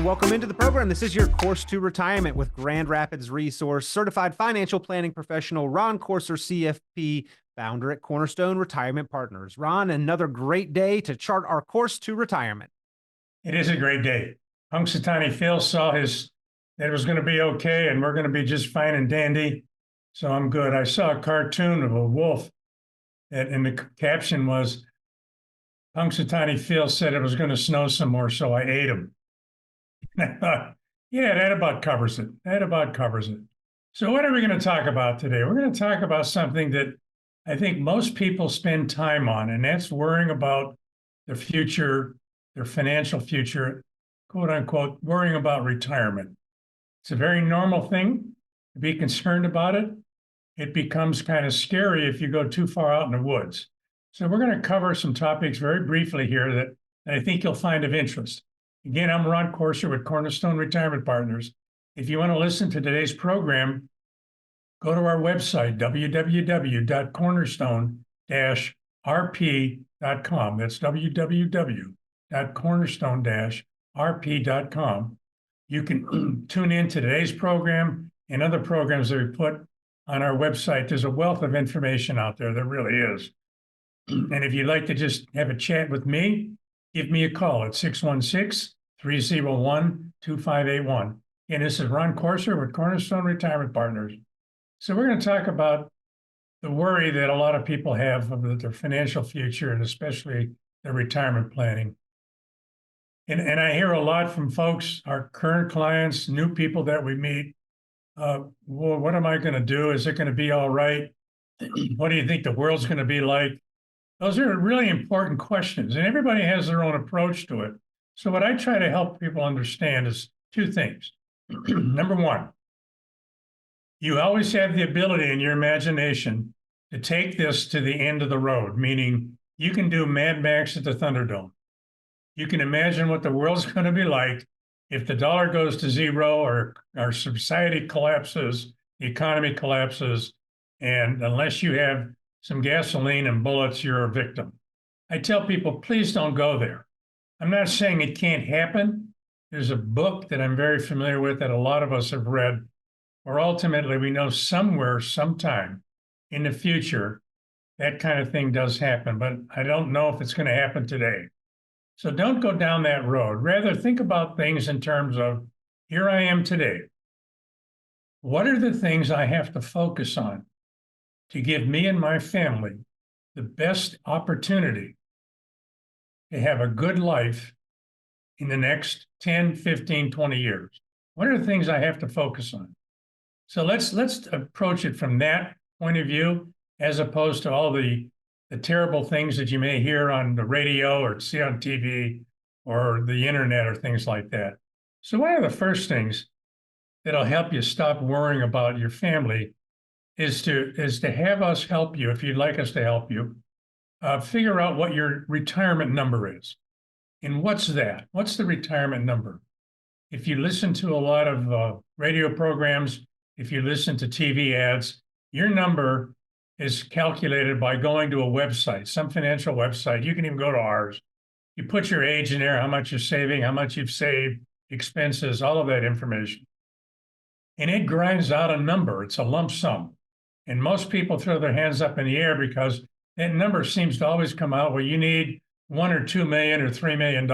welcome into the program. This is your Course to Retirement with Grand Rapids Resource, certified financial planning professional, Ron Courser, CFP, founder at Cornerstone Retirement Partners. Ron, another great day to chart our course to retirement. It is a great day. Punxsutawney Phil saw that it was going to be okay and we're going to be just fine and dandy. So I'm good. I saw a cartoon of a wolf and the caption was, Punxsutawney Phil said it was going to snow some more, so I ate him. And I thought, yeah, that about covers it. That about covers it. So what are we going to talk about today? We're going to talk about something that I think most people spend time on, and that's worrying about their future, their financial future, quote unquote, worrying about retirement. It's a very normal thing to be concerned about it. It becomes kind of scary if you go too far out in the woods. So we're going to cover some topics very briefly here that I think you'll find of interest. Again, I'm Ron Courser with Cornerstone Retirement Partners. If you want to listen to today's program, go to our website, www.cornerstone-rp.com. That's www.cornerstone-rp.com. You can tune in to today's program and other programs that we put on our website. There's a wealth of information out there. There really is. And if you'd like to just have a chat with me, give me a call at 616-301-2581. And this is Ron Courser with Cornerstone Retirement Partners. So we're going to talk about the worry that a lot of people have of their financial future and especially their retirement planning. And I hear a lot from folks, our current clients, new people that we meet. Well, what am I going to do? Is it going to be all right? What do you think the world's going to be like? Those are really important questions, and everybody has their own approach to it. So what I try to help people understand is two things. Number one, you always have the ability in your imagination to take this to the end of the road, meaning you can do Mad Max at the Thunderdome. You can imagine what the world's going to be like if the dollar goes to zero or our society collapses, the economy collapses, and unless you have some gasoline and bullets, you're a victim. I tell people, please don't go there. I'm not saying it can't happen. There's a book that I'm very familiar with that a lot of us have read, where ultimately we know somewhere, sometime in the future, that kind of thing does happen, but I don't know if it's going to happen today. So don't go down that road. Rather, think about things in terms of, here I am today. What are the things I have to focus on to give me and my family the best opportunity to have a good life in the next 10, 15, 20 years? What are the things I have to focus on? So let's approach it from that point of view, as opposed to all the terrible things that you may hear on the radio or see on TV or the internet or things like that. So one of the first things that'll help you stop worrying about your family is to have us help you, if you'd like us to help you, figure out what your retirement number is. And what's that? What's the retirement number? If you listen to a lot of radio programs, if you listen to TV ads, your number is calculated by going to a website, some financial website. You can even go to ours. You put your age in there, how much you're saving, how much you've saved, expenses, all of that information. And it grinds out a number. It's a lump sum. And most people throw their hands up in the air because that number seems to always come out where you need $1 or $2 million or $3 million.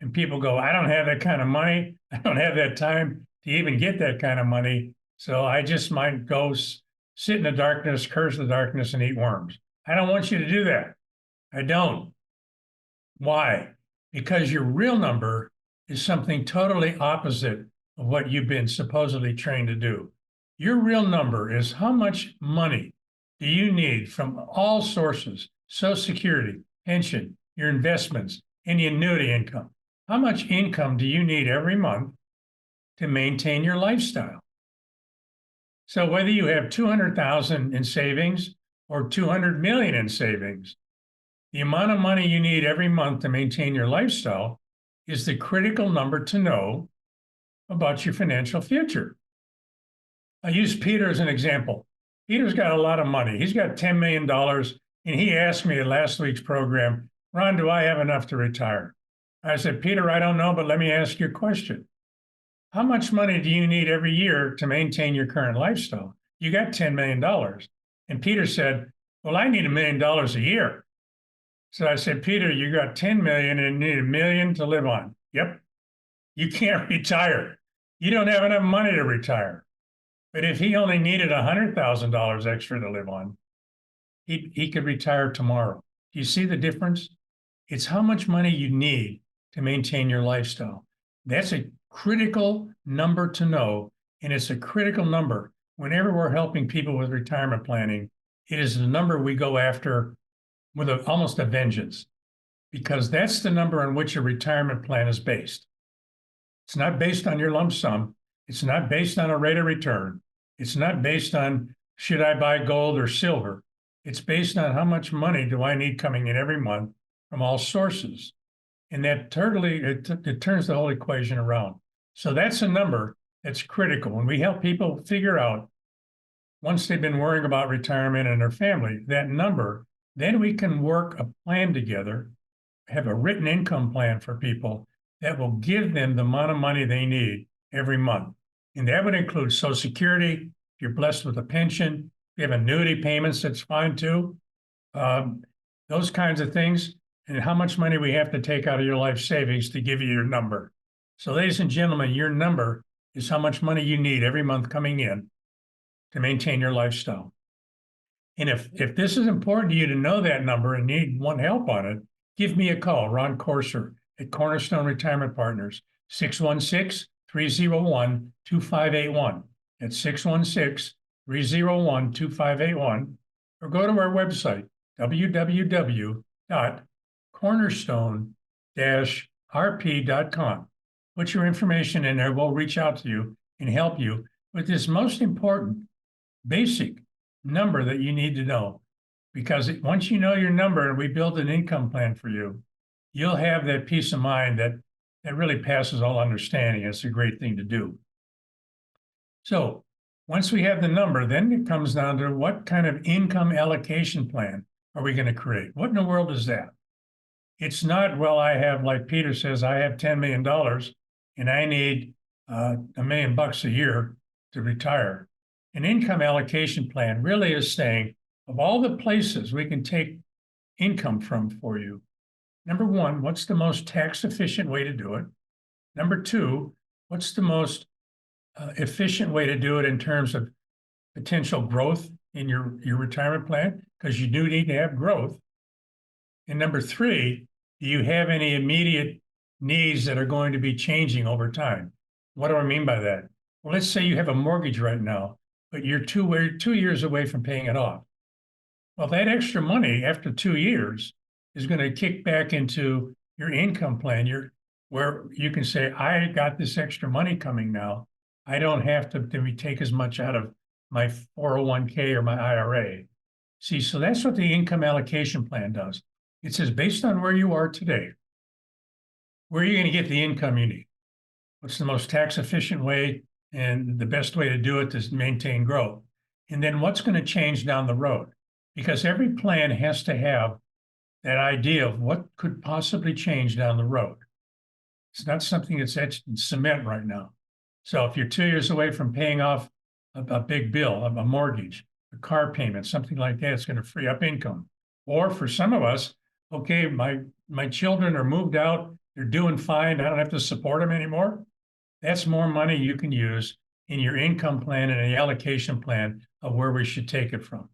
And people go, I don't have that kind of money. I don't have that time to even get that kind of money. So I just might go sit in the darkness, curse the darkness, and eat worms. I don't want you to do that. I don't. Why? Because your real number is something totally opposite of what you've been supposedly trained to do. Your real number is how much money do you need from all sources, Social Security, pension, your investments, any annuity income. How much income do you need every month to maintain your lifestyle? So whether you have $200,000 in savings or $200 million in savings, the amount of money you need every month to maintain your lifestyle is the critical number to know about your financial future. I use Peter as an example. Peter's got a lot of money. He's got $10 million, and he asked me in last week's program, Ron, do I have enough to retire? I said, Peter, I don't know, but let me ask you a question. How much money do you need every year to maintain your current lifestyle? You got $10 million. And Peter said, well, I need $1 million a year. So I said, Peter, you got 10 million and you need $1 million to live on. Yep. You can't retire. You don't have enough money to retire. But if he only needed $100,000 extra to live on, he could retire tomorrow. Do you see the difference? It's how much money you need to maintain your lifestyle. That's a critical number to know, and it's a critical number. Whenever we're helping people with retirement planning, it is the number we go after with almost a vengeance, because that's the number on which a retirement plan is based. It's not based on your lump sum. It's not based on a rate of return. It's not based on should I buy gold or silver. It's based on how much money do I need coming in every month from all sources. And that totally, it turns the whole equation around. So that's a number that's critical. When we help people figure out, once they've been worrying about retirement and their family, that number, then we can work a plan together, have a written income plan for people that will give them the amount of money they need every month. And that would include Social Security. If you're blessed with a pension, if you have annuity payments, that's fine too. Those kinds of things, and how much money we have to take out of your life savings to give you your number. So ladies and gentlemen, your number is how much money you need every month coming in to maintain your lifestyle. And if this is important to you to know that number and want help on it, give me a call, Ron Courser at Cornerstone Retirement Partners, 616-301-2581. That's 616-301-2581. Or go to our website, www.cornerstone-rp.com. Put your information in there. We'll reach out to you and help you with this most important, basic number that you need to know. Because once you know your number and we build an income plan for you, you'll have that peace of mind that really passes all understanding. It's a great thing to do. So once we have the number, then it comes down to what kind of income allocation plan are we going to create? What in the world is that? It's not, well, I have, like Peter says, I have $10 million and I need $1 million a year to retire. An income allocation plan really is saying, of all the places we can take income from for you, number one, what's the most tax efficient way to do it? Number two, what's the most efficient way to do it in terms of potential growth in your retirement plan? Because you do need to have growth. And number three, do you have any immediate needs that are going to be changing over time? What do I mean by that? Well, let's say you have a mortgage right now, but you're 2 years away from paying it off. Well, that extra money after 2 years is going to kick back into your income plan, where you can say, I got this extra money coming now. I don't have to take as much out of my 401k or my IRA. See, so that's what the income allocation plan does. It says, based on where you are today, where are you going to get the income you need? What's the most tax efficient way and the best way to do it to maintain growth? And then what's going to change down the road? Because every plan has to have that idea of what could possibly change down the road. It's not something that's etched in cement right now. So if you're 2 years away from paying off a big bill, a mortgage, a car payment, something like that, it's going to free up income. Or for some of us, okay, my children are moved out, they're doing fine, I don't have to support them anymore. That's more money you can use in your income plan and the allocation plan of where we should take it from.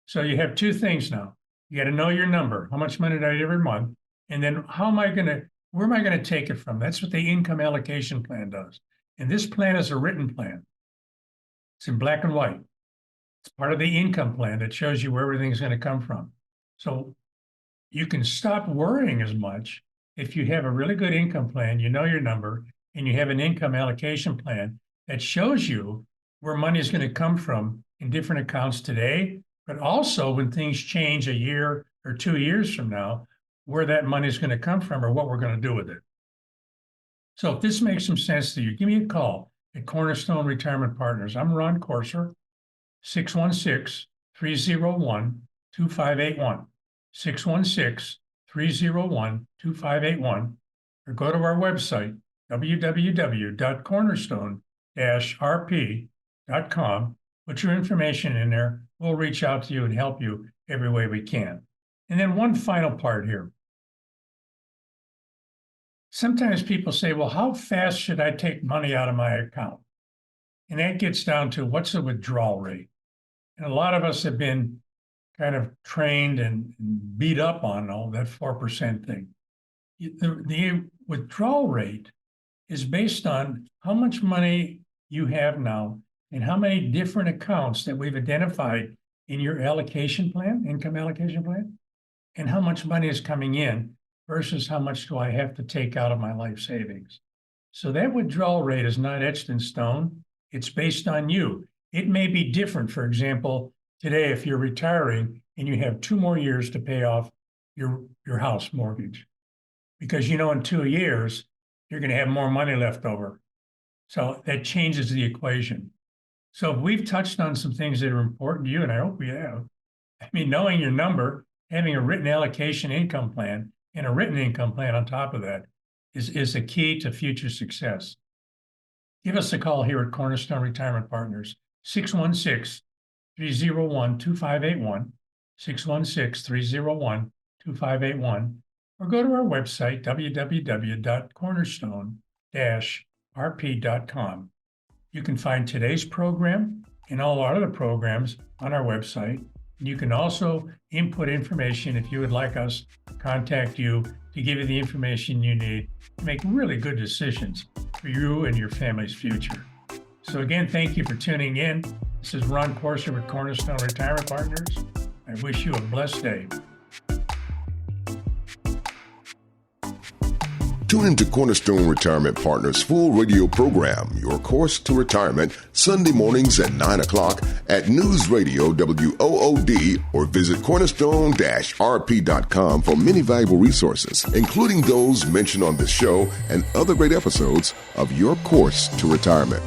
So you have two things now. You got to know your number, how much money do I need every month, and then where am I going to take it from? That's what the income allocation plan does. And this plan is a written plan. It's in black and white. It's part of the income plan that shows you where everything's going to come from. So you can stop worrying as much if you have a really good income plan, you know your number, and you have an income allocation plan that shows you where money is going to come from in different accounts today, but also when things change a year or 2 years from now, where that money is going to come from or what we're going to do with it. So if this makes some sense to you, give me a call at Cornerstone Retirement Partners. I'm Ron Courser, 616-301-2581, 616-301-2581. or go to our website, www.cornerstone-rp.com. Put your information in there. We'll reach out to you and help you every way we can. And then one final part here. Sometimes people say, well, how fast should I take money out of my account? And that gets down to what's the withdrawal rate? And a lot of us have been kind of trained and beat up on all that 4% thing. The withdrawal rate is based on how much money you have now and how many different accounts that we've identified in your allocation plan, income allocation plan, and how much money is coming in versus how much do I have to take out of my life savings. So that withdrawal rate is not etched in stone. It's based on you. It may be different. For example, today, if you're retiring and you have 2 more years to pay off your house mortgage, because in 2 years, you're going to have more money left over. So that changes the equation. So we've touched on some things that are important to you, and I hope we have. I mean, knowing your number, having a written allocation income plan, and a written income plan on top of that is the key to future success. Give us a call here at Cornerstone Retirement Partners, 616-301-2581, 616-301-2581, or go to our website, www.cornerstone-rp.com. You can find today's program and all our other programs on our website. You can also input information if you would like us to contact you to give you the information you need to make really good decisions for you and your family's future. So again, thank you for tuning in. This is Ron Corser with Cornerstone Retirement Partners. I wish you a blessed day. Tune into Cornerstone Retirement Partners' full radio program, Your Course to Retirement, Sunday mornings at 9 o'clock at News Radio WOOD, or visit cornerstone-rp.com for many valuable resources, including those mentioned on this show and other great episodes of Your Course to Retirement.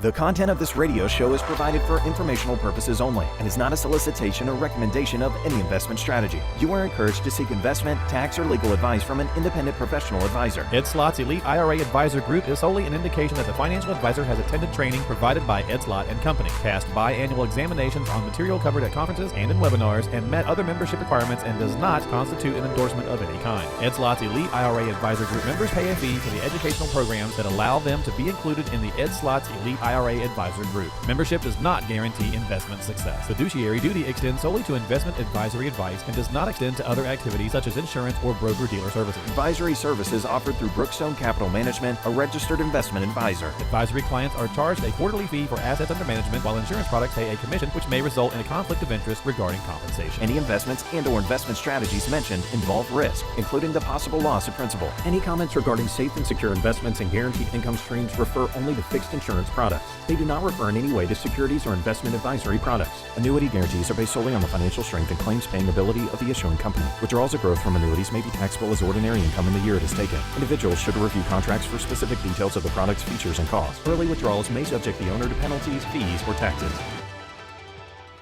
The content of this radio show is provided for informational purposes only and is not a solicitation or recommendation of any investment strategy. You are encouraged to seek investment, tax, or legal advice from an independent professional advisor. Ed Slott's Elite IRA Advisor Group is solely an indication that the financial advisor has attended training provided by Ed Slott and Company, passed biannual examinations on material covered at conferences and in webinars, and met other membership requirements, and does not constitute an endorsement of any kind. Ed Slott's Elite IRA Advisor Group members pay a fee for the educational programs that allow them to be included in the Ed Slott's Elite IRA Advisor Group. Membership does not guarantee investment success. Fiduciary duty extends solely to investment advisory advice and does not extend to other activities such as insurance or broker-dealer services. Advisory services offered through Brookstone Capital Management, a registered investment advisor. Advisory clients are charged a quarterly fee for assets under management, while insurance products pay a commission, which may result in a conflict of interest regarding compensation. Any investments and/or investment strategies mentioned involve risk, including the possible loss of principal. Any comments regarding safe and secure investments and guaranteed income streams refer only to fixed insurance products. They do not refer in any way to securities or investment advisory products. Annuity guarantees are based solely on the financial strength and claims paying ability of the issuing company. Withdrawals or growth from annuities may be taxable as ordinary income in the year it is taken. Individuals should review contracts for specific details of the product's features and costs. Early withdrawals may subject the owner to penalties, fees, or taxes.